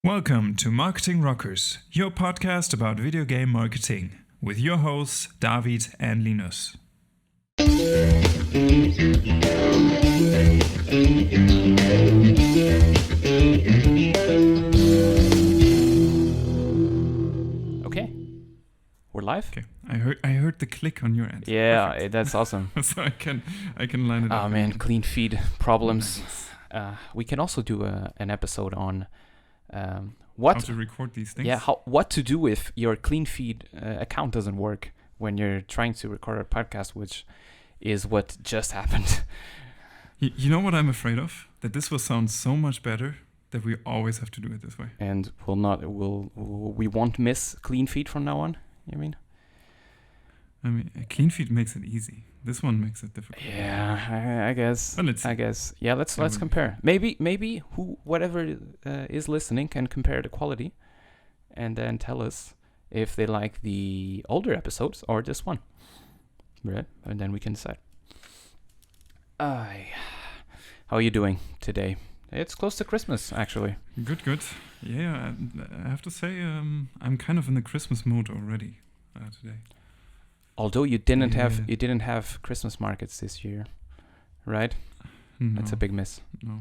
Welcome to Marketing Rockers, your podcast about video game marketing, with your hosts David and Linus. Okay, we're live. Okay, I heard the click on your end. Yeah, that's awesome. So I can line it up. Oh man, clean feed problems. We can also do an episode on what How to record these things. Yeah, what to do if your clean feed account doesn't work when you're trying to record a podcast, which is what just happened. You know what I'm afraid of? That this will sound so much better that we always have to do it this way. And we won't miss clean feed from now on, you mean? I mean, a clean feed makes it easy. This one makes it difficult. Yeah, I guess. Well, I guess. Yeah, let's compare. Maybe whatever is listening can compare the quality, and then tell us if they like the older episodes or this one. Right, and then we can decide. How are you doing today? It's close to Christmas, actually. Good. Yeah, I have to say, I'm kind of in the Christmas mood already today. Although you didn't have Christmas markets this year, right? No, That's a big miss. No,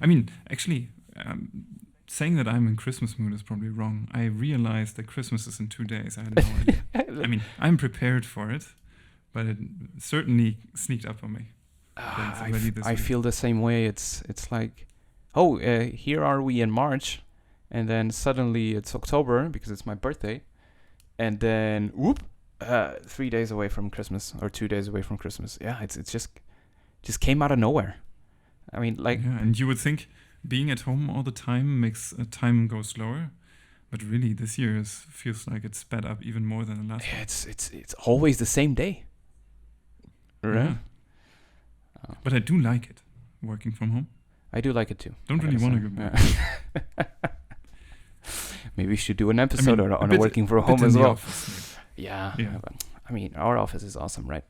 I mean, actually, saying that I'm in Christmas mood is probably wrong. I realized that Christmas is in 2 days. I had no idea. I mean, I'm prepared for it, but it certainly sneaked up on me. I feel the same way. It's like, here are we in March, and then suddenly it's October because it's my birthday, and then whoop. 3 days away from Christmas or 2 days away from Christmas. Yeah, it's just came out of nowhere. I mean, like, yeah, and you would think being at home all the time makes time go slower, but really this year feels like it's sped up even more than the last one. It's always the same day, right? Yeah. But I do like it, working from home. I do like it too. Don't really want to go back. Maybe we should do an episode on working from home as well. Office, yeah. I mean, our office is awesome, right?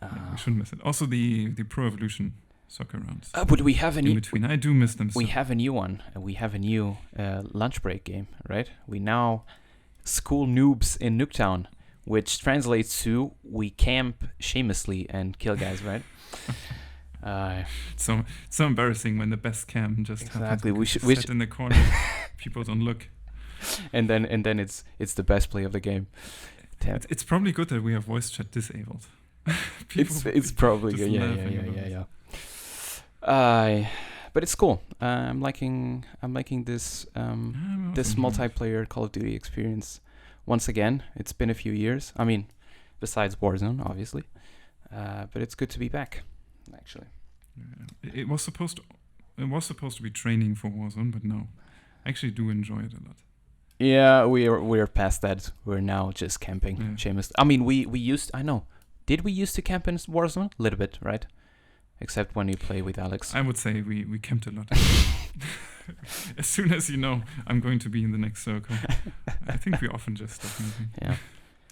We shouldn't miss it. Also, the Pro Evolution soccer rounds. But we have in between. I do miss them. We have a new one. We have a new lunch break game, right? We now school noobs in Nuketown, which translates to we camp shamelessly and kill guys, right? So embarrassing when the best cam just exactly. We should sit in the corner. People don't look. And then it's the best play of the game. It's probably good that we have voice chat disabled. It's probably good. Yeah. But it's cool. I'm liking this this multiplayer Call of Duty experience. Once again, it's been a few years. I mean, besides Warzone, obviously. But it's good to be back, actually. It was supposed to be training for Warzone, but no, I actually do enjoy it a lot. Yeah, we're past that. We're now just camping. Seamus. I mean, we used. I know. Did we used to camp in Warzone? A little bit, right? Except when you play with Alex. I would say we camped a lot. As soon as you know I'm going to be in the next circle, I think we often just stop moving. Yeah.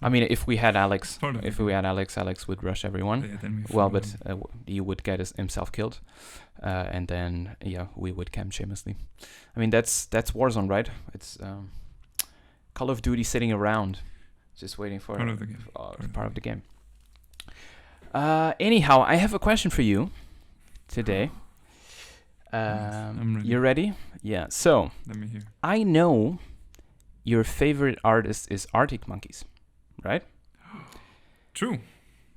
I mean, if we had Alex, Alex would rush everyone. Yeah, then he would get himself killed, and then we would camp shamelessly. I mean, that's Warzone, right? It's Call of Duty sitting around, just waiting for part of the game. Anyhow, I have a question for you today. I'm ready. You ready? Yeah. So let me hear. I know your favorite artist is Arctic Monkeys, right? True.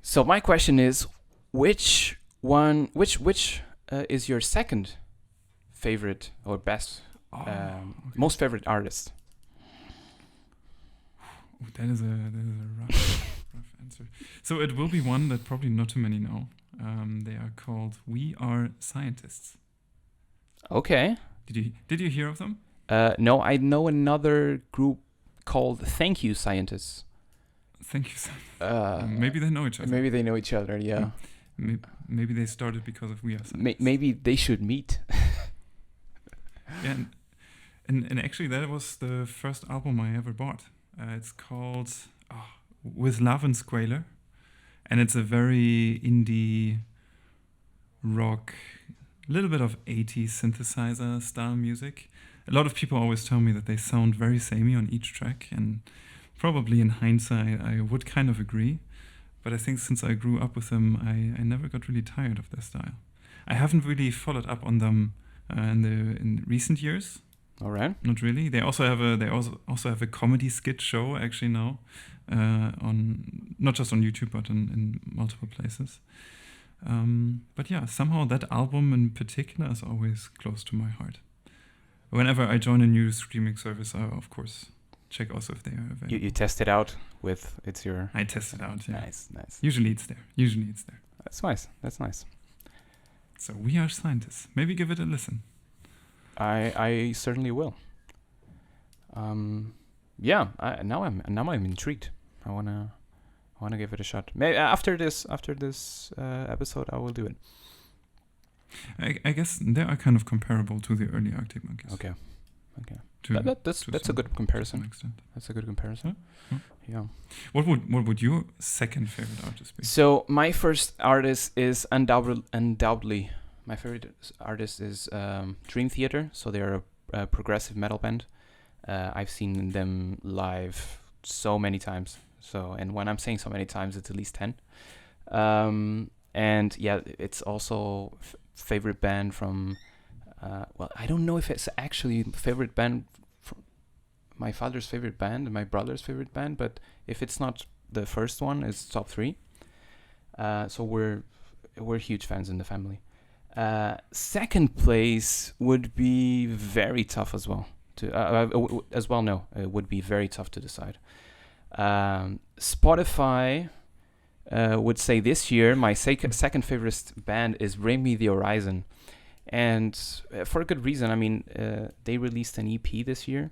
So my question is, which is your second favorite or best, most favorite artist? That is a rough answer. So it will be one that probably not too many know. They are called We Are Scientists. Okay. Did you hear of them? No, I know another group called Thank You Scientists. Thank You. Maybe they know each other. Maybe they know each other. Yeah. Maybe they started because of We Are Scientists. Maybe they should meet. Yeah, and actually that was the first album I ever bought. It's called With Love and Squalor, and it's a very indie rock little bit of 80s synthesizer style music. A lot of people always tell me that they sound very samey on each track, and probably in hindsight I would kind of agree. But I think since I grew up with them, I never got really tired of their style. I haven't really followed up on them in recent years. All right. Not really. They also have a comedy skit show actually now, on not just on YouTube but in multiple places. But yeah, somehow that album in particular is always close to my heart. Whenever I join a new streaming service, I of course check also if they are available. You test it out with I test it out. Yeah. Nice. Usually it's there. That's nice. So we are scientists. Maybe give it a listen. I certainly will. Now I'm intrigued. I wanna give it a shot. Maybe after this episode, I will do it. I guess they are kind of comparable to the early Arctic Monkeys. Okay. That's a good comparison. Extent. That's a good comparison. Huh? Yeah. What would your second favorite artist be? So my first artist is undoubtedly my favorite artist is Dream Theater. So they're a progressive metal band. I've seen them live so many times. And when I'm saying so many times, it's at least 10. And yeah, it's also favorite band from. I don't know if it's actually favorite band from my father's favorite band and my brother's favorite band, but if it's not the first one, it's top 3. So we're huge fans in the family. Second place would be very tough as well. It would be very tough to decide. Spotify would say this year my second favorite band is Bring Me the Horizon. And for a good reason. I mean, they released an EP this year.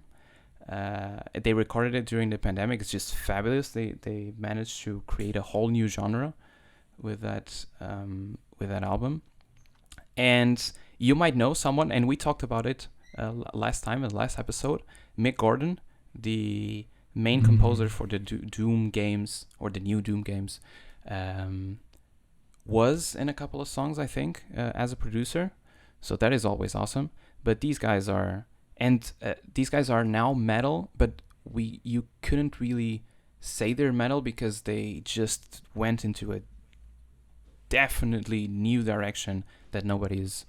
They recorded it during the pandemic. It's just fabulous. They managed to create a whole new genre with that album. And you might know someone, and we talked about it last time in the last episode. Mick Gordon, the main composer for the Doom games or the new Doom games, was in a couple of songs, I think, as a producer. So that is always awesome. But these guys are now metal, but you couldn't really say they're metal because they just went into a definitely new direction that nobody's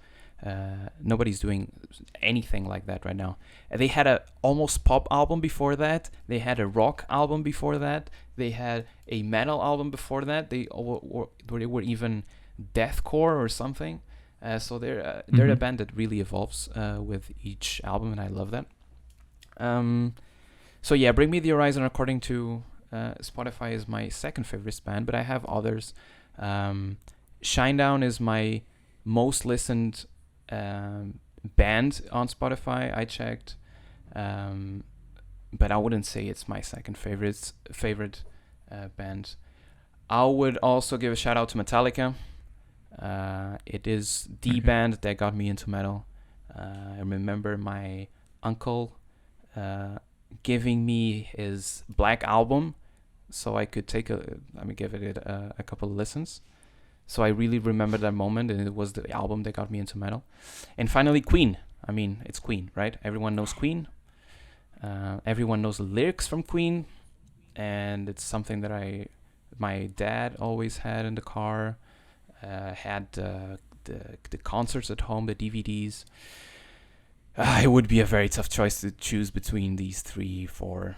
doing anything like that right now. They had a almost pop album before that. They had a rock album before that. They had a metal album before that. They were even deathcore or something. So they're a band that really evolves with each album, and I love that. So yeah, Bring Me the Horizon, according to Spotify, is my second favorite band, but I have others. Shinedown is my most listened band on Spotify. I checked, but I wouldn't say it's my second favorite band. I would also give a shout out to Metallica. It is the band that got me into metal. I remember my uncle giving me his Black Album so I could give it a couple of listens. So I really remember that moment, and it was the album that got me into metal. And finally, Queen. I mean, it's Queen, right? Everyone knows Queen. Everyone knows the lyrics from Queen, and it's something that my dad always had in the car. Had the concerts at home, the DVDs. It would be a very tough choice to choose between these 3-4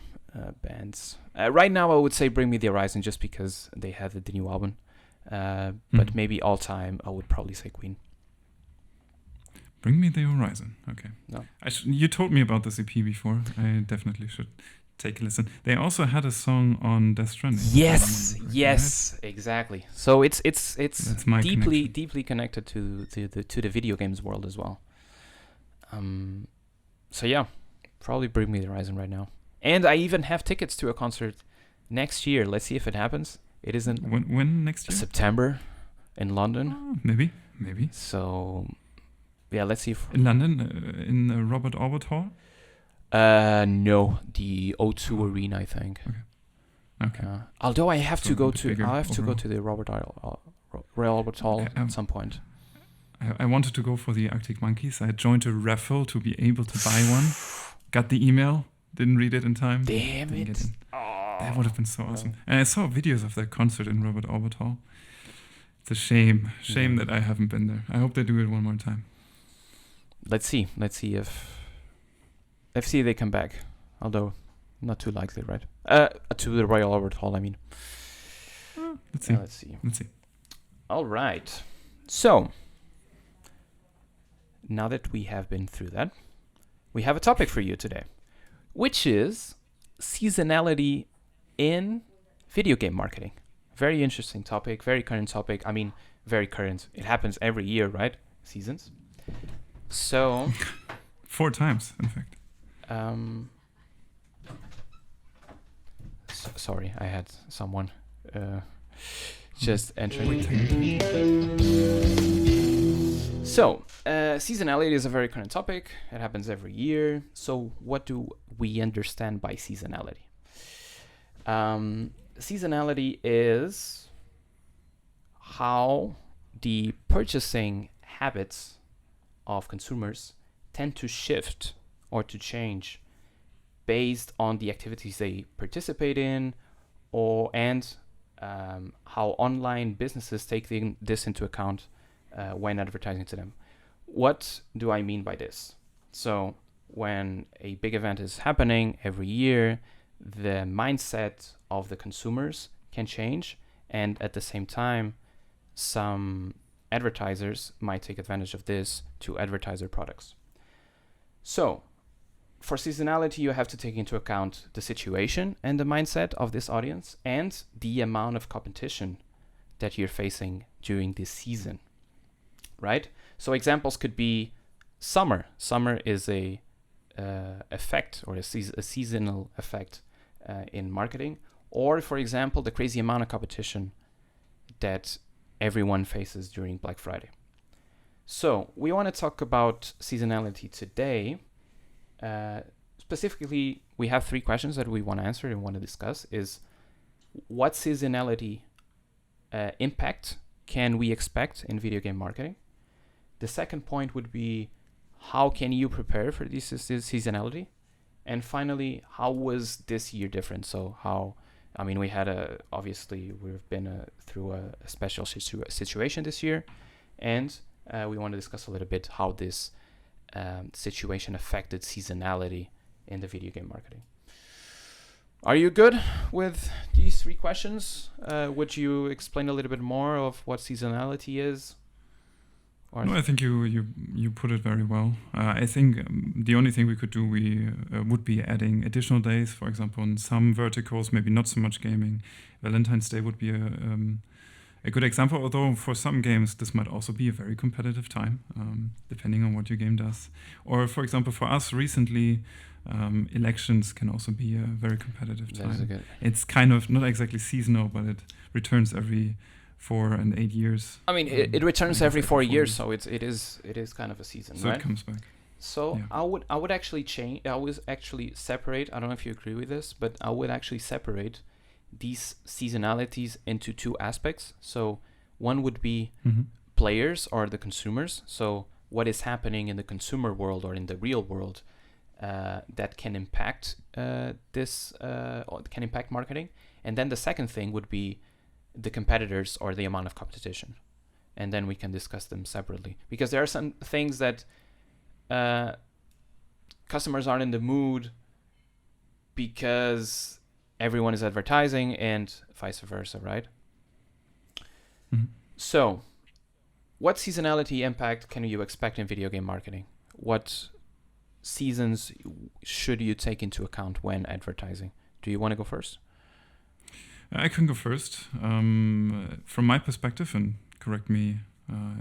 bands. Right now, I would say Bring Me the Horizon just because they have the new album. But maybe all time, I would probably say Queen. Bring Me the Horizon. Okay. No. You told me about this EP before. I definitely should take a listen. They also had a song on Death Stranding. Yes, exactly. So it's deeply connected to the video games world as well. So yeah, probably Bring Me the Horizon right now. And I even have tickets to a concert next year. Let's see if it happens. It isn't when next year? September in London. Oh, maybe. So yeah, let's see if in London in the Robert Orbit Hall. No, the O2 Arena, I think. Okay. Although I have to go to the Robert Orbit Hall at some point. I wanted to go for the Arctic Monkeys. I joined a raffle to be able to buy one. Got the email, didn't read it in time. Damn didn't it. get in. That would have been so awesome. No. And I saw videos of that concert in Robert Albert Hall. It's a shame that I haven't been there. I hope they do it one more time. Let's see if they come back. Although, not too likely, right? To the Royal Albert Hall, I mean. Let's see. Let's see. All right. So, now that we have been through that, we have a topic for you today, which is seasonality in video game marketing. Very interesting topic, very current topic. I mean, very current. It happens every year, right? Seasons. So 4 times, in fact. Sorry, I had someone just entering. So, seasonality is a very current topic. It happens every year. So, what do we understand by seasonality? Seasonality is how the purchasing habits of consumers tend to shift or to change based on the activities they participate in, and how online businesses take this into account when advertising to them. What do I mean by this? So when a big event is happening every year, the mindset of the consumers can change, and at the same time, some advertisers might take advantage of this to advertise their products. So for seasonality, you have to take into account the situation and the mindset of this audience and the amount of competition that you're facing during this season, right? So examples could be summer. Summer is a effect or a seasonal effect in marketing. Or, for example, the crazy amount of competition that everyone faces during Black Friday. So we want to talk about seasonality today. Specifically, we have 3 questions that we want to answer and want to discuss. Is what seasonality impact can we expect in video game marketing? The second point would be, how can you prepare for this seasonality? And finally, how was this year different? So we had obviously we've been through a special situation this year, and we want to discuss a little bit how this situation affected seasonality in the video game marketing. Are you good with these 3 questions? Would you explain a little bit more of what seasonality is? No, I think you put it very well. I think the only thing we could do would be adding additional days. For example, in some verticals, maybe not so much gaming. Valentine's Day would be a good example. Although for some games, this might also be a very competitive time, depending on what your game does. Or, for example, for us recently, elections can also be a very competitive time. It's kind of not exactly seasonal, but it returns every 4 and 8 years. I mean, it returns every 4 years, so it is kind of a season, so right? It comes back. So yeah. I would actually change. I would actually separate. I don't know if you agree with this, but I would actually separate these seasonalities into 2 aspects. So one would be players or the consumers. So what is happening in the consumer world or in the real world that can impact or can impact marketing. And then the second thing would be the competitors or the amount of competition, and then we can discuss them separately, because there are some things that customers aren't in the mood because everyone is advertising, and vice versa, right? So what seasonality impact can you expect in video game marketing? What seasons should you take into account when advertising? Do you want to go first? I can go first. From my perspective, and correct me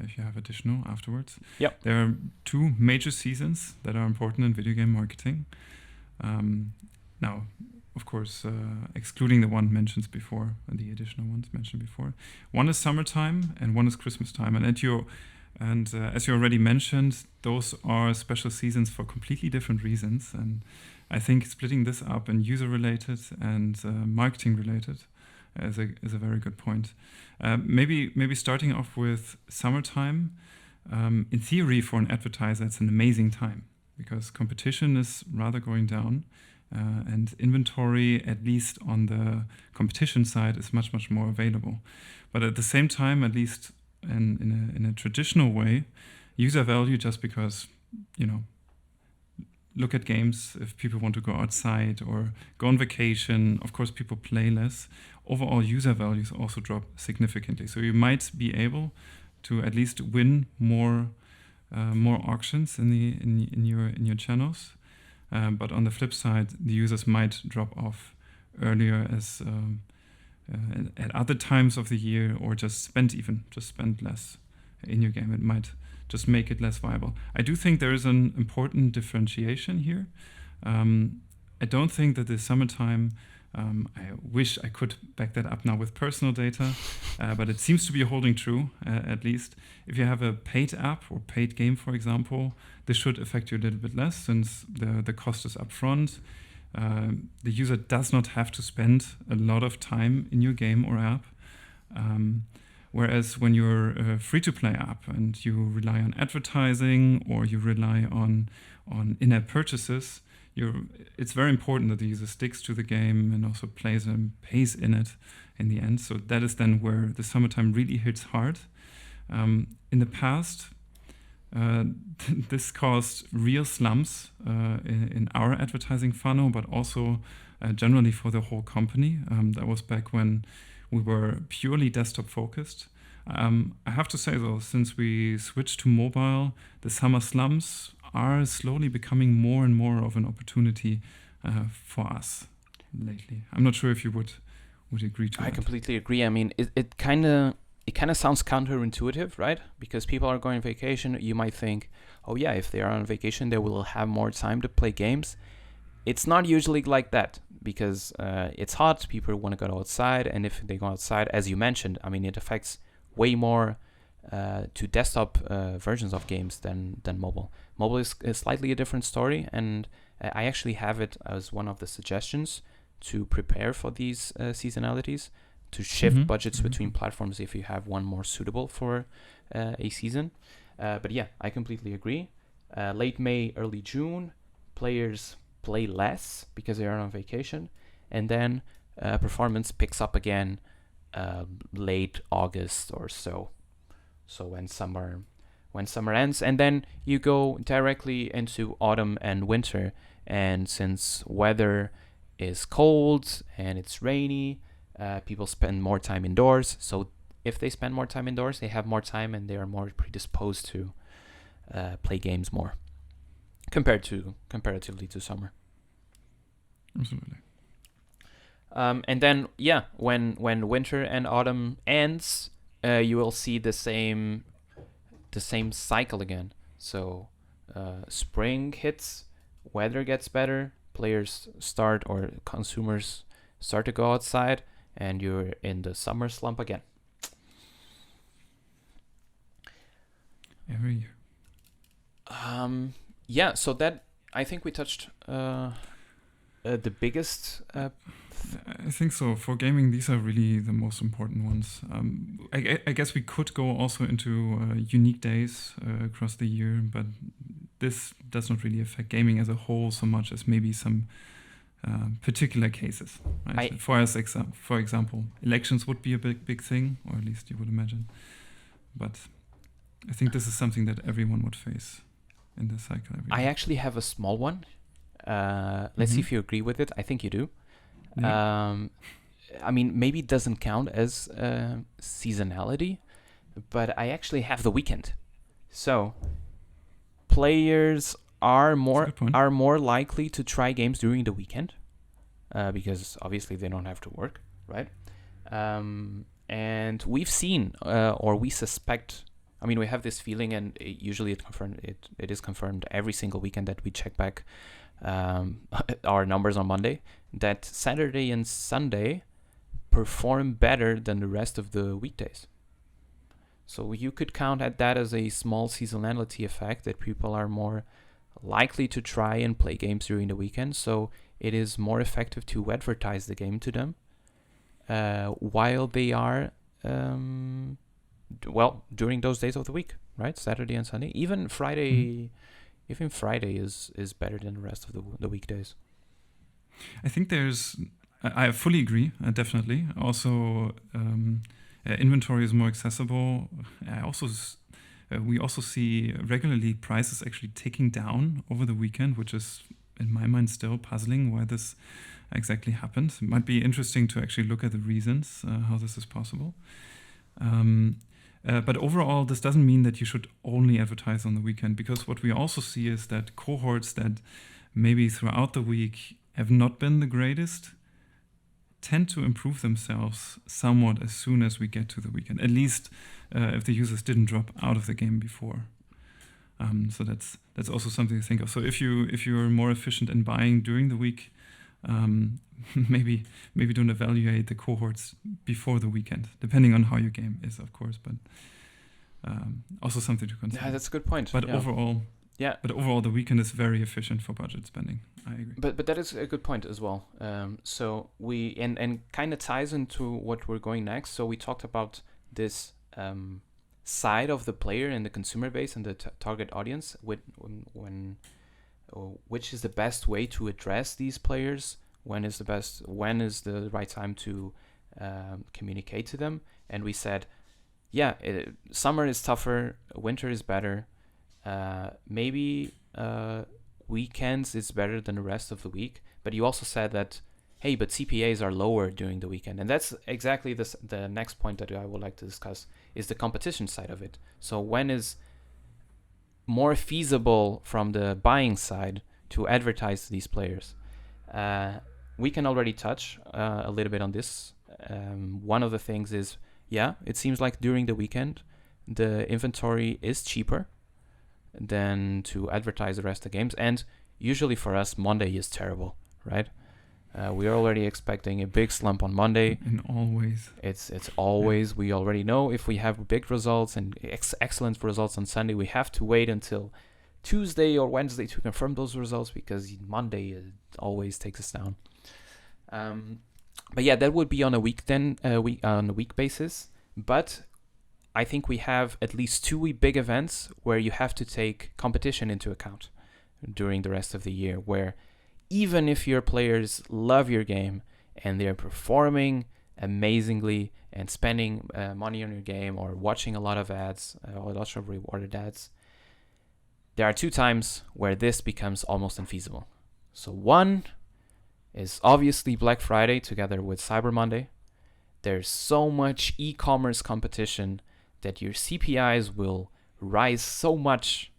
if you have additional afterwards. Yep. There are 2 major seasons that are important in video game marketing. Now, of course, excluding the one mentioned before, the additional ones mentioned before. One is summertime and one is Christmas time. And as you already mentioned, those are special seasons for completely different reasons. And I think splitting this up in user-related and marketing-related is a very good point. Maybe starting off with summertime. in theory, for an advertiser, it's an amazing time because competition is rather going down, and inventory, at least on the competition side, is much, much more available. But at the same time, at least in a traditional way, user value, just because, look at games, if people want to go outside or go on vacation, of course, people play less. Overall user values also drop significantly. So you might be able to at least win more auctions in your channels, but on the flip side, the users might drop off earlier as at other times of the year, or just spend less in your game. It might just make it less viable. I do think there is an important differentiation here. I don't think that the summertime. I wish I could back that up now with personal data, but it seems to be holding true, at least. If you have a paid app or paid game, for example, this should affect you a little bit less since the cost is upfront. The user does not have to spend a lot of time in your game or app. Whereas when you're a free-to-play app and you rely on advertising or you rely on in-app purchases, it's very important that the user sticks to the game and also plays and pays in it in the end. So that is then where the summertime really hits hard. In the past, this caused real slumps in our advertising funnel, but also generally for the whole company. That was back when we were purely desktop focused. I have to say though, since we switched to mobile, the summer slumps are slowly becoming more and more of an opportunity for us lately. I'm not sure if you would agree to that. I completely agree. I mean, it kind of sounds counterintuitive, right? Because people are going on vacation. You might think, oh yeah, if they are on vacation, they will have more time to play games. It's not usually like that because it's hot. People want to go outside, and if they go outside, as you mentioned, I mean, it affects way more to desktop versions of games than mobile. Mobile is slightly a different story, and I actually have it as one of the suggestions to prepare for these seasonalities, to shift budgets between platforms if you have one more suitable for a season. But yeah, I completely agree. Late May, early June, players play less because they are on vacation, and then performance picks up again late August or so. So when summer ends, and then you go directly into autumn and winter, and since weather is cold and it's rainy, people spend more time indoors. So if they spend more time indoors, they have more time and they are more predisposed to play games more comparatively to summer. Absolutely. And then when winter and autumn ends, you will see the same cycle again. So spring hits, weather gets better, players start, or consumers start to go outside, and you're in the summer slump again. Every year. So that, I think we touched the biggest. I think so. For gaming, these are really the most important ones. I guess we could go also into unique days across the year, but this does not really affect gaming as a whole so much as maybe some particular cases. Right? For example, elections would be a big thing, or at least you would imagine. But I think this is something that everyone would face in the cycle. I actually have a small one. Let's see if you agree with it. I think you do. Yeah. I mean, maybe it doesn't count as seasonality, but I actually have the weekend. So players are more likely to try games during the weekend because obviously they don't have to work, right? And we've seen or we suspect. I mean, we have this feeling, and usually it is confirmed every single weekend that we check back our numbers on Monday, that Saturday and Sunday perform better than the rest of the weekdays. So you could count at that as a small seasonality effect, that people are more likely to try and play games during the weekend. So it is more effective to advertise the game to them while they are during those days of the week, right? Saturday and Sunday. Even Friday, even Friday is better than the rest of the weekdays. I think I fully agree, definitely. Also, inventory is more accessible. We also see regularly prices actually ticking down over the weekend, which is, in my mind, still puzzling why this exactly happened. It might be interesting to actually look at the reasons how this is possible. But overall, this doesn't mean that you should only advertise on the weekend, because what we also see is that cohorts that maybe throughout the week have not been the greatest tend to improve themselves somewhat as soon as we get to the weekend, at least if the users didn't drop out of the game before. So that's also something to think of. So if you're more efficient in buying during the week, maybe don't evaluate the cohorts before the weekend, depending on how your game is, of course. But also something to consider. Yeah, that's a good point. But overall, the weekend is very efficient for budget spending. I agree. But that is a good point as well. So we and kind of ties into what we're going next. So we talked about this side of the player and the consumer base and the target audience, which is the best way to address these players. When is the right time to communicate to them? And we said, summer is tougher, winter is better. Maybe weekends is better than the rest of the week. But you also said that, hey, but CPAs are lower during the weekend. And that's exactly the next point that I would like to discuss, is the competition side of it. So when is more feasible from the buying side to advertise to these players? We can already touch a little bit on this. One of the things is, it seems like during the weekend, the inventory is cheaper than to advertise the rest of the games. And usually for us, Monday is terrible, right? We are already expecting a big slump on Monday. And always. It's always, we already know if we have big results and excellent results on Sunday, we have to wait until Tuesday or Wednesday to confirm those results, because Monday always takes us down. But that would be on a week basis. But I think we have at least 2 big events where you have to take competition into account during the rest of the year, where even if your players love your game and they're performing amazingly and spending money on your game or watching a lot of ads or lots of rewarded ads, there are 2 times where this becomes almost unfeasible. So one is obviously Black Friday together with Cyber Monday. There's so much e-commerce competition that your CPIs will rise so much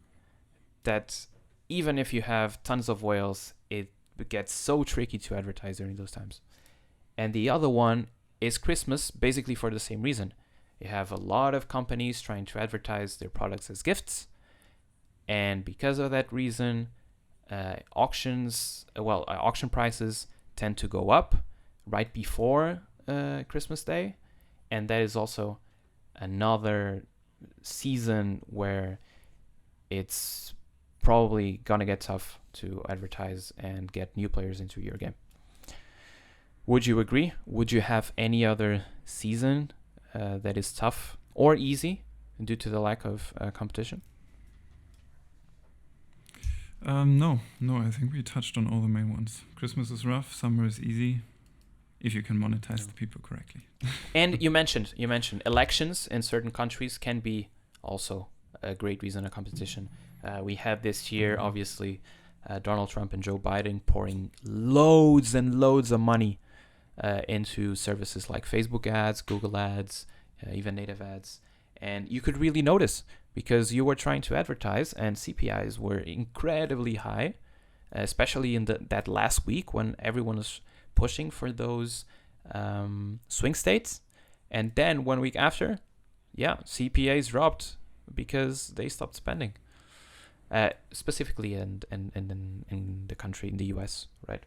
that even if you have tons of whales, it gets so tricky to advertise during those times. And the other one is Christmas, basically for the same reason. You have a lot of companies trying to advertise their products as gifts. And because of that reason, auction prices tend to go up right before Christmas Day. And that is also another season where it's probably gonna get tough to advertise and get new players into your game. Would you agree? Would you have any other season that is tough or easy due to the lack of competition? No, I think we touched on all the main ones. Christmas is rough, summer is easy, if you can monetize the people correctly. And you mentioned elections in certain countries can be also a great reason of competition. We had this year, obviously, Donald Trump and Joe Biden pouring loads and loads of money into services like Facebook ads, Google ads, even native ads. And you could really notice, because you were trying to advertise and CPIs were incredibly high, especially in that last week when everyone was pushing for those swing states. And then 1 week after, CPAs dropped because they stopped spending, specifically in the country, in the US, right?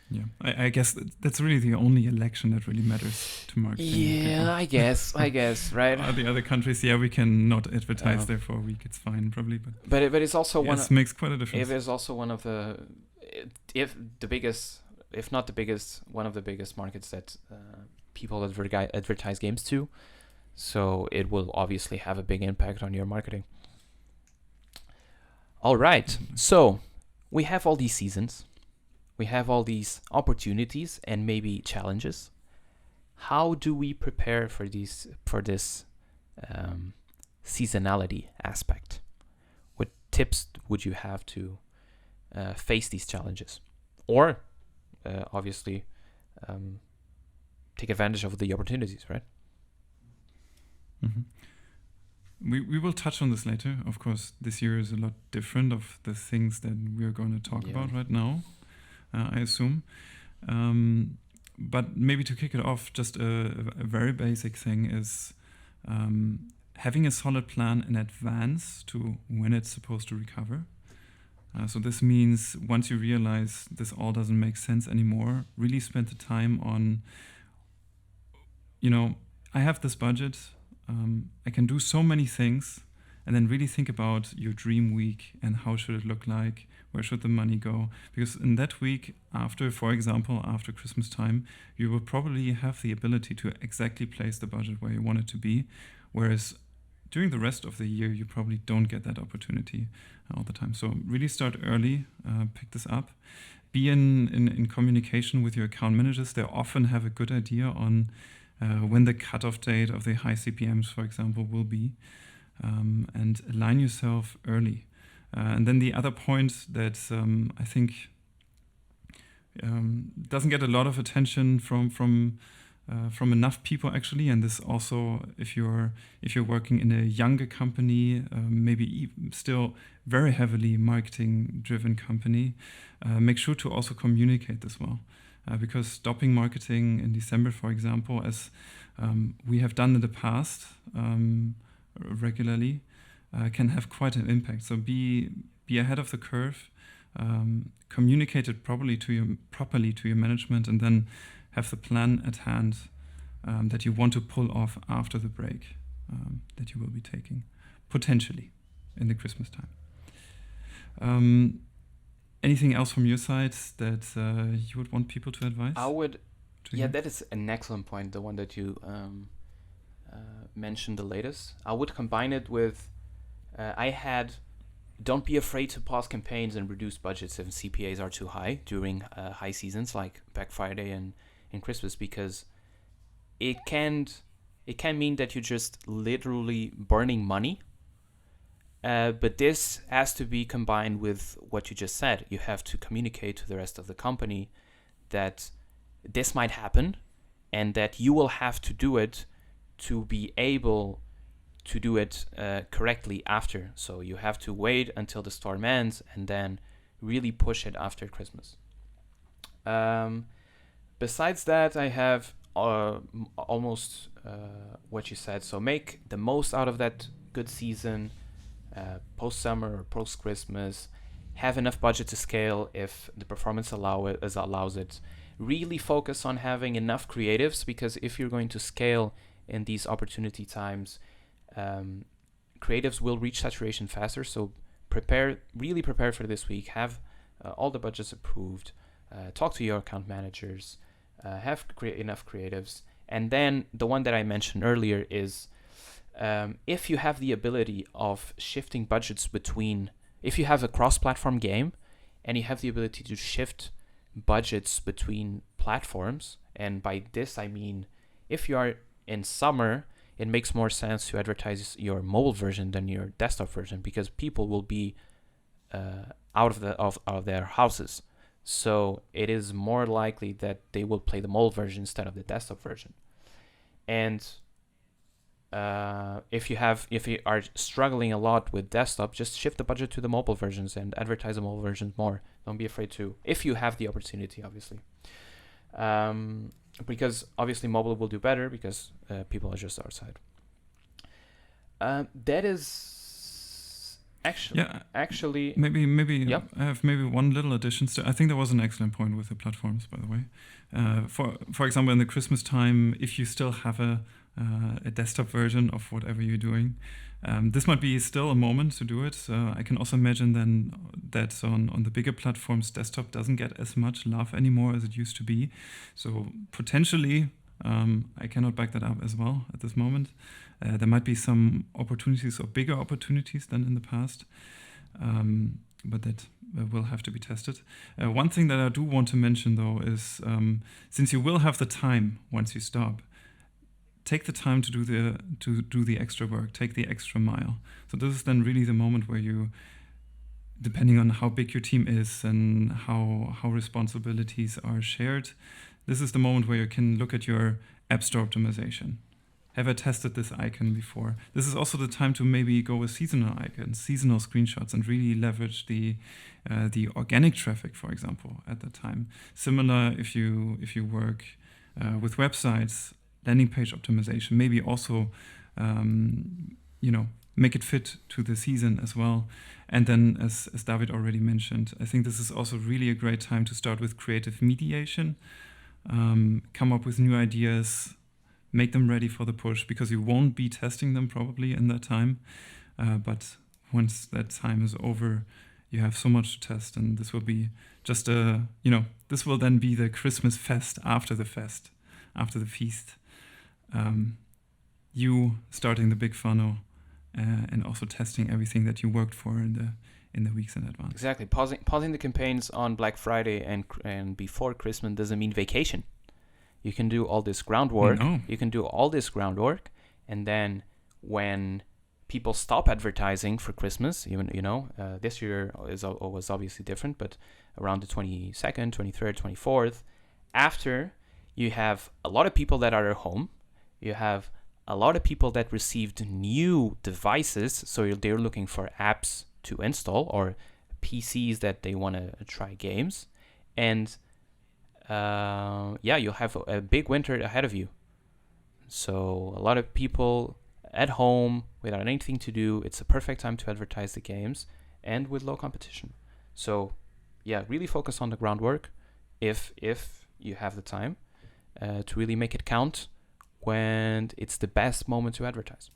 Yeah, I guess that's really the only election that really matters to marketing. Yeah, I guess, right? The other countries, we can not advertise there for a week. It's fine, probably. But it's also makes quite a difference. It is also one of the, if not the biggest, one of the biggest markets that people advertise games to. So it will obviously have a big impact on your marketing. All right. So we have all these seasons. We have all these opportunities and maybe challenges. How do we prepare for this seasonality aspect? What tips would you have to face these challenges? Or obviously take advantage of the opportunities, right? Mm-hmm. We will touch on this later. Of course, this year is a lot different of the things that we're going to talk about right now, I assume. But maybe to kick it off, just a very basic thing is having a solid plan in advance to when it's supposed to recover. So this means once you realize this all doesn't make sense anymore, really spend the time on, I have this budget, I can do so many things, and then really think about your dream week and how should it look like, where should the money go? Because in that week, for example, after Christmas time, you will probably have the ability to exactly place the budget where you want it to be, whereas during the rest of the year, you probably don't get that opportunity all the time. So really start early, pick this up. Be in communication with your account managers. They often have a good idea on when the cutoff date of the high CPMs, for example, will be, and align yourself early. And then the other point that I think doesn't get a lot of attention from enough people actually, and this also if you're working in a younger company, maybe still very heavily marketing driven company, make sure to also communicate this well. Because stopping marketing in December, for example, as we have done in the past regularly, can have quite an impact. So be ahead of the curve, communicate it properly to your management, and then have the plan at hand that you want to pull off after the break that you will be taking, potentially in the Christmas time. Anything else from your side that you would want people to advise? I would. Yeah, that is an excellent point. The one that you mentioned the latest. I would combine it with. Don't be afraid to pause campaigns and reduce budgets if CPAs are too high during high seasons like Black Friday and Christmas, because it can mean that you're just literally burning money. But this has to be combined with what you just said. You have to communicate to the rest of the company that this might happen and that you will have to do it to be able to do it correctly after. So you have to wait until the storm ends and then really push it after Christmas. Besides that, I have almost what you said. So make the most out of that good season. Post-summer or post-Christmas, have enough budget to scale if the performance allows it. Really focus on having enough creatives, because if you're going to scale in these opportunity times, creatives will reach saturation faster. So really prepare for this week. Have all the budgets approved. Talk to your account managers. Have enough creatives. And then the one that I mentioned earlier is if you have the ability of shifting budgets if you have a cross-platform game and you have the ability to shift budgets between platforms, and by this I mean if you are in summer, it makes more sense to advertise your mobile version than your desktop version, because people will be out of their houses. So it is more likely that they will play the mobile version instead of the desktop version. And if you are struggling a lot with desktop, just shift the budget to the mobile versions and advertise the mobile versions more. Don't be afraid to, if you have the opportunity, obviously. Because obviously mobile will do better because people are just outside. That is actually maybe yeah. I have maybe one little addition. I think that was an excellent point with the platforms, by the way. For example, in the Christmas time, if you still have a desktop version of whatever you're doing, this might be still a moment to do it. I can also imagine then that on the bigger platforms, desktop doesn't get as much love anymore as it used to be. So potentially I cannot back that up as well at this moment. There might be some opportunities or bigger opportunities than in the past, but that will have to be tested. One thing that I do want to mention, though, is since you will have the time once you stop, take the time to do the extra work, take the extra mile. So this is then really the moment where you, depending on how big your team is and how responsibilities are shared, this is the moment where you can look at your App Store optimization. Have I tested this icon before? This is also the time to maybe go with seasonal icons, seasonal screenshots, and really leverage the organic traffic, for example, at that time. Similar if you work with websites, landing page optimization, maybe also make it fit to the season as well. And then, as David already mentioned, I think this is also really a great time to start with creative mediation, come up with new ideas, make them ready for the push, because you won't be testing them probably in that time. But once that time is over, you have so much to test, and this will be just this will then be the Christmas fest, after the feast. You starting the big funnel and also testing everything that you worked for in the weeks in advance. Exactly. Pausing the campaigns on Black Friday and before Christmas doesn't mean vacation. You can do all this groundwork. No. You can do all this groundwork, and then when people stop advertising for Christmas, even this year was obviously different, but around the 22nd, 23rd, 24th, after you have a lot of people that are at home, you have a lot of people that received new devices, so they're looking for apps to install or PCs that they want to try games, and you'll have a big winter ahead of you. So a lot of people at home without anything to do, it's a perfect time to advertise the games and with low competition. So really focus on the groundwork if you have the time to really make it count when it's the best moment to advertise.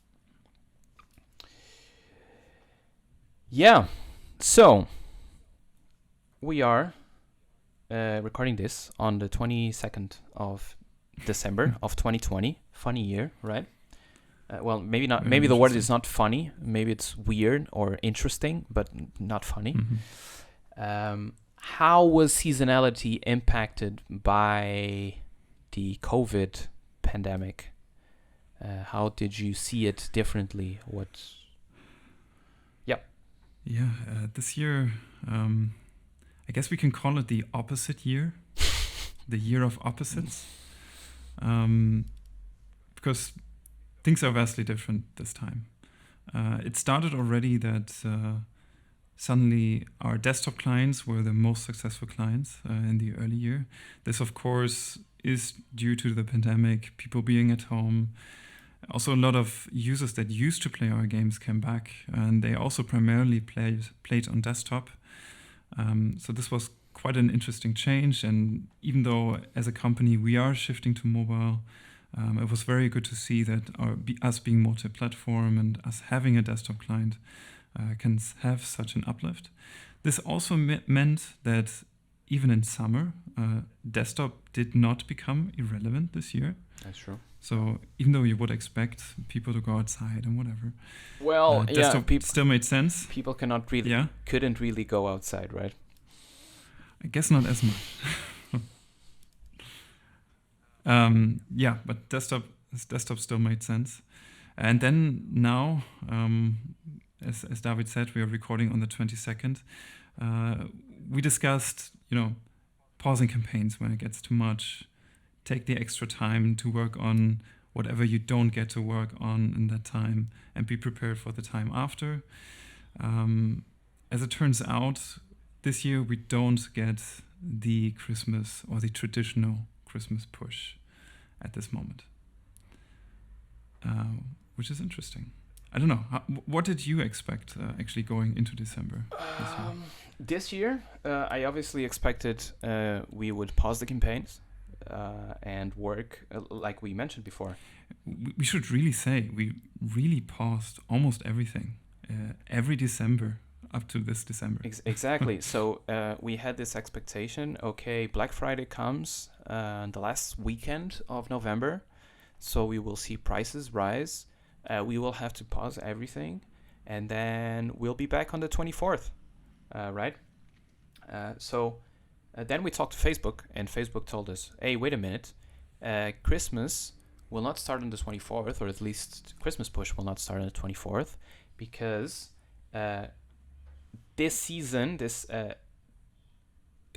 Yeah, so we are recording this on the 22nd of December of 2020. Funny year, right? Well, maybe not. Maybe the word is not funny. Maybe it's weird or interesting, but not funny. Mm-hmm. How was seasonality impacted by the COVID pandemic? How did you see it differently? This year, I guess we can call it the opposite year, the year of opposites, because things are vastly different this time. It started already that suddenly our desktop clients were the most successful clients in the early year. This, of course, is due to the pandemic, people being at home. Also, a lot of users that used to play our games came back, and they also primarily played on desktop. So this was quite an interesting change, and even though as a company we are shifting to mobile, it was very good to see that us being multi-platform and us having a desktop client can have such an uplift. This also meant that even in summer, desktop did not become irrelevant this year. That's true. So even though you would expect people to go outside and whatever, well, desktop still made sense. People couldn't really go outside, right? I guess not as much. But desktop still made sense. And then now, as David said, we are recording on the 22nd. We discussed, pausing campaigns when it gets too much. Take the extra time to work on whatever you don't get to work on in that time, and be prepared for the time after. As it turns out, this year we don't get the Christmas or the traditional Christmas push at this moment, which is interesting. I don't know. What did you expect actually going into December this year? I obviously expected we would pause the campaigns and work, like we mentioned before. We should really say we really paused almost everything. Every December up to this December. Exactly. So we had this expectation. Okay, Black Friday comes the last weekend of November, so we will see prices rise. We will have to pause everything, and then we'll be back on the 24th, right? So then we talked to Facebook, and Facebook told us, hey, wait a minute, Christmas will not start on the 24th, or at least Christmas push will not start on the 24th, because this season, this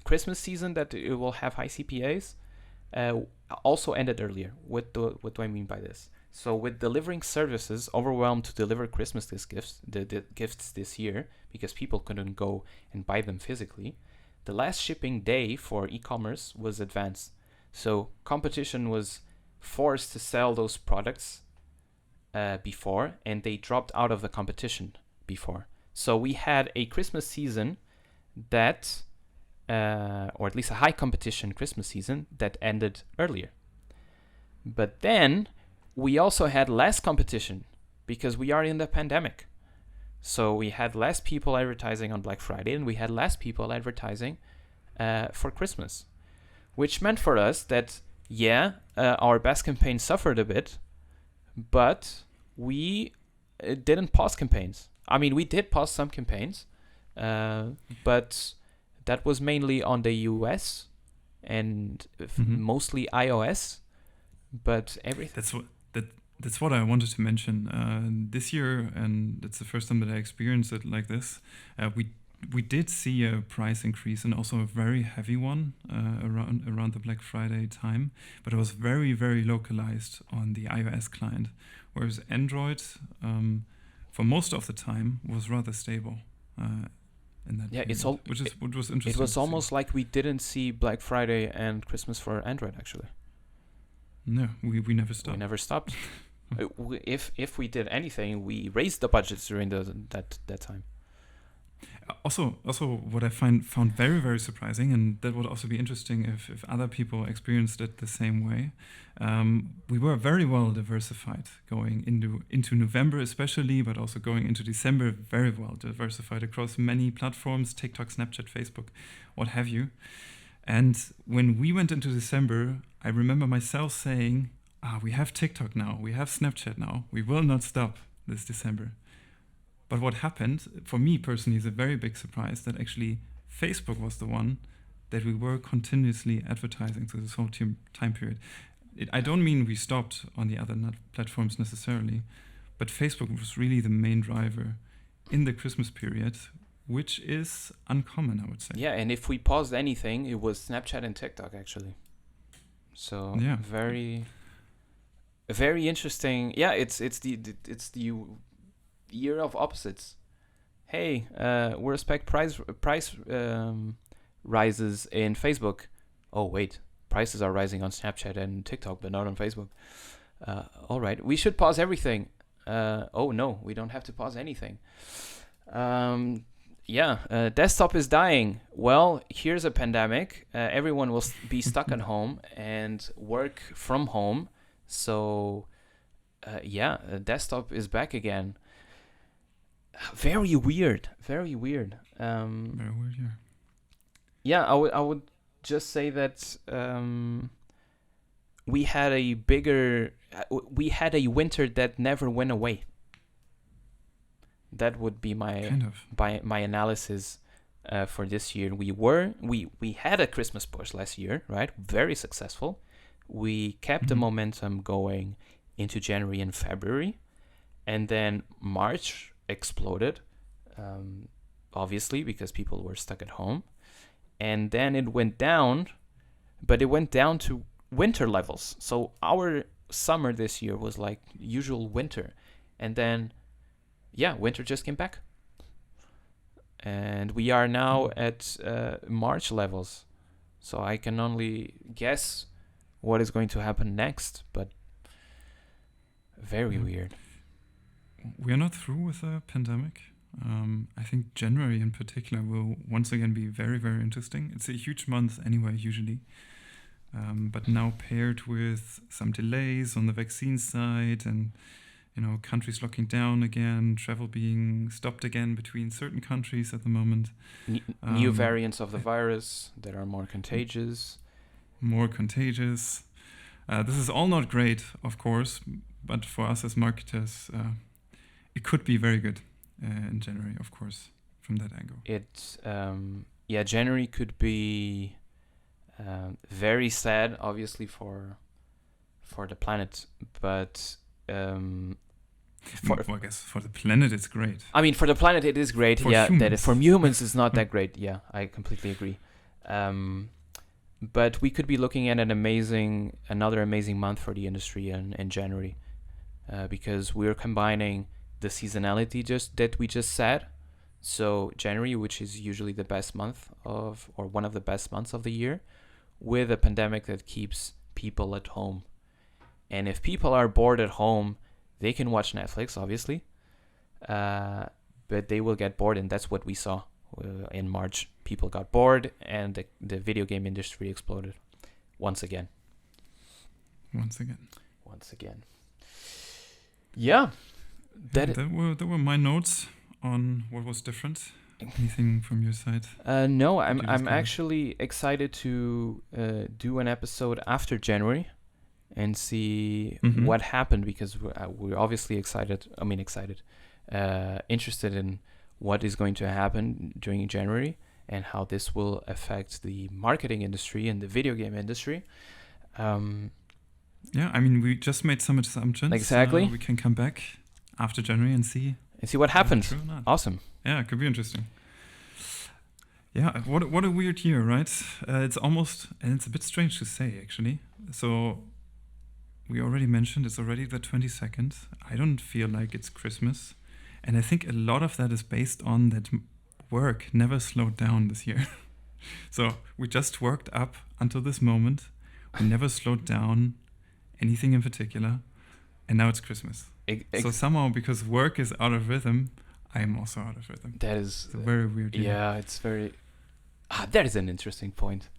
Christmas season that it will have high CPAs, also ended earlier. What do I mean by this? So with delivering services overwhelmed to deliver Christmas gifts, the gifts this year, because people couldn't go and buy them physically, the last shipping day for e-commerce was advanced. So competition was forced to sell those products before, and they dropped out of the competition before. So we had a Christmas season that, or at least a high competition Christmas season that ended earlier. But then we also had less competition because we are in the pandemic. So we had less people advertising on Black Friday, and we had less people advertising for Christmas, which meant for us that, our best campaign suffered a bit, but we didn't pause campaigns. I mean, we did pause some campaigns, but that was mainly on the US and mostly iOS. But everything. That's what I wanted to mention. This year, and it's the first time that I experienced it like this. We did see a price increase, and also a very heavy one around the Black Friday time. But it was very, very localized on the iOS client, whereas Android, for most of the time, was rather stable. In that period, which was interesting. It was almost like we didn't see Black Friday and Christmas for Android actually. No, we never stopped. We never stopped. If we did anything, we raised the budgets during that time. Also, what I found very, very surprising, and that would also be interesting if other people experienced it the same way. We were very well diversified going into November especially, but also going into December, very well diversified across many platforms, TikTok, Snapchat, Facebook, what have you. And when we went into December, I remember myself saying, we have TikTok now, we have Snapchat now, we will not stop this December. But what happened, for me personally, is a very big surprise that actually Facebook was the one that we were continuously advertising through this whole time period. I don't mean we stopped on the other platforms necessarily, but Facebook was really the main driver in the Christmas period, which is uncommon, I would say. Yeah, and if we paused anything, it was Snapchat and TikTok, actually. So very, very interesting. Yeah, it's the year of opposites. Hey, we expect price rises in Facebook. Oh wait, prices are rising on Snapchat and TikTok, but not on Facebook. All right, we should pause everything. Oh no, we don't have to pause anything. Desktop is dying. Well, here's a pandemic. Everyone will be stuck at home and work from home. So, desktop is back again. Very weird. Very weird. Very weird, yeah. Yeah, I would just say that we had a winter that never went away. That would be my analysis for this year. We had a Christmas push last year, right? Very successful. We kept the momentum going into January and February, and then March exploded, obviously because people were stuck at home, and then it went down, but it went down to winter levels. So our summer this year was like usual winter, and then winter just came back, and we are now at March levels. So I can only guess what is going to happen next, but very weird. We are not through with the pandemic. I think January in particular will once again be very, very interesting. It's a huge month anyway, usually. But now paired with some delays on the vaccine side and countries locking down again, travel being stopped again between certain countries at the moment. New variants of the virus that are more contagious. More contagious. This is all not great, of course, but for us as marketers, it could be very good in January, of course, from that angle. January could be very sad, obviously, for the planet, but I guess for the planet it's great. I mean, for the planet it is great. For humans. humans. For humans it's not that great. Yeah, I completely agree. But we could be looking at another amazing month for the industry in January, because we're combining the seasonality that we just said. So January, which is usually the best month or one of the best months of the year, with a pandemic that keeps people at home. And if people are bored at home, they can watch Netflix, obviously, but they will get bored, and that's what we saw in March. People got bored, and the video game industry exploded once again. Yeah. There were my notes on what was different. Anything from your side? No, I'm actually excited to do an episode after January and see what happened, because we're obviously interested in what is going to happen during January and how this will affect the marketing industry and the video game industry. We just made some assumptions. Exactly. We can come back after January and see what happens. Awesome. Yeah, it could be interesting. Yeah, what a weird year, right? It's almost, and it's a bit strange to say, actually. So we already mentioned it's already the 22nd. I don't feel like it's Christmas. And I think a lot of that is based on that work never slowed down this year. So we just worked up until this moment. We never slowed down anything in particular. And now it's Christmas. So somehow, because work is out of rhythm, I am also out of rhythm. That is a very weird year. Yeah, it's very... that is an interesting point.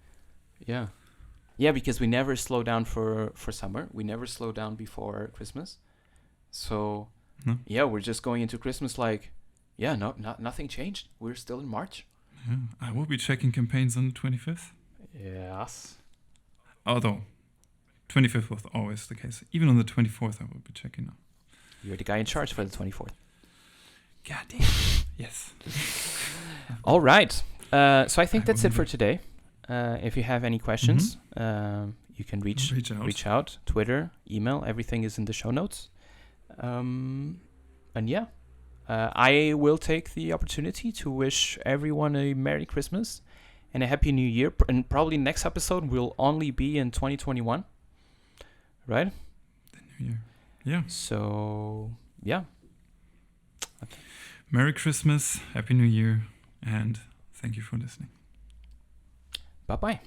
Yeah. Yeah, because we never slow down for summer. We never slow down before Christmas. So, we're just going into Christmas like, nothing changed. We're still in March. Yeah, I will be checking campaigns on the 25th. Yes. Although, 25th was always the case. Even on the 24th, I will be checking now. You're the guy in charge for the 24th. God damn. Yes. All right. So I think that's it for today. If you have any questions, you can reach out. Twitter, email, everything is in the show notes. I will take the opportunity to wish everyone a Merry Christmas and a Happy New Year. And probably next episode will only be in 2021, right? The New Year. Yeah. So, yeah. Okay. Merry Christmas, Happy New Year, and thank you for listening. Bye-bye.